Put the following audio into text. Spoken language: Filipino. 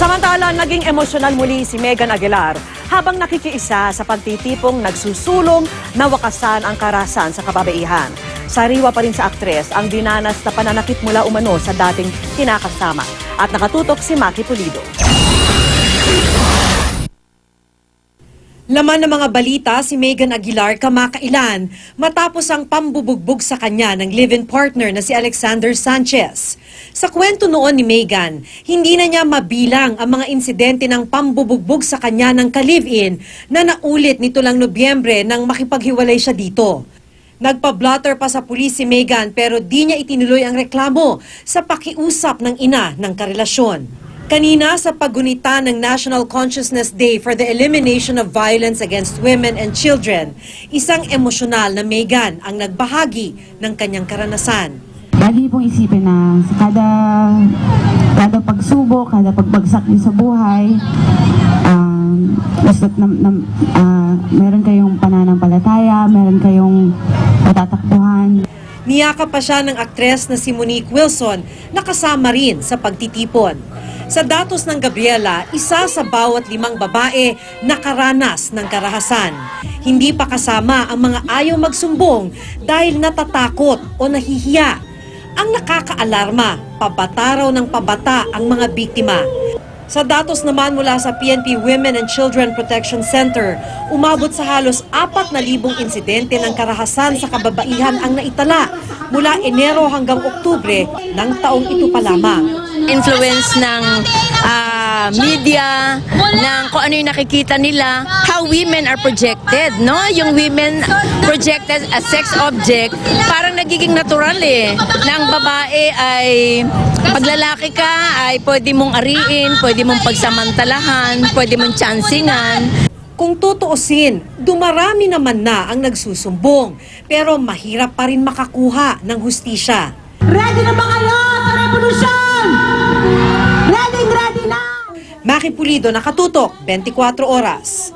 Samantala, naging emosyonal muli si Megan Aguilar habang nakikiisa sa pagtitipong nagsusulong na wakasan ang karahasan sa kababaihan. Sariwa pa rin sa aktres ang dinanas na pananakit mula umano sa dating kinakasama. At nakatutok si Maki Pulido. Laman ng mga balita si Megan Aguilar kamakailan matapos ang pambubugbog sa kanya ng live-in partner na si Alexander Sanchez. Sa kwento noon ni Megan, hindi na niya mabilang ang mga insidente ng pambubugbog sa kanya ng ka-live-in na naulit nito lang Nobyembre nang makipaghiwalay siya dito. Nagpa-blotter pa sa pulis si Megan pero di niya itinuloy ang reklamo sa pakiusap ng ina ng karelasyon. Kanina sa paggunita ng National Consciousness Day for the Elimination of Violence Against Women and Children, isang emosyonal na Megan ang nagbahagi ng kanyang karanasan. Lagi pong isipin na sa kada pagsubok, kada pagbagsak niyo sa buhay, meron kayong pananampalataya, meron kayong patatakbuhan. Niyakap pa siya ng aktres na si Monique Wilson na kasama rin sa pagtitipon. Sa datos ng Gabriela, isa sa bawat 5 babae nakaranas ng karahasan. Hindi pa kasama ang mga ayaw magsumbong dahil natatakot o nahihiya. Ang nakakaalarma, pabata raw ng pabata ang mga biktima. Sa datos naman mula sa PNP Women and Children Protection Center, umabot sa halos 4,000 insidente ng karahasan sa kababaihan ang naitala mula Enero hanggang Oktubre ng taong ito pa lamang. Influence ng media, ng kung ano yung nakikita nila, how women are projected, no? Yung women projected as sex object, parang nagiging natural na ang babae ay, pag lalaki ka, ay pwede mong ariin, pwede mong pagsamantalahan, pwede mong chancingan. Kung tutuusin, dumarami naman na ang nagsusumbong, pero mahirap pa rin makakuha ng hustisya. Ready na ba kayo sa revolusyon? Ready na! Maki Pulido, nakatutok, 24 oras.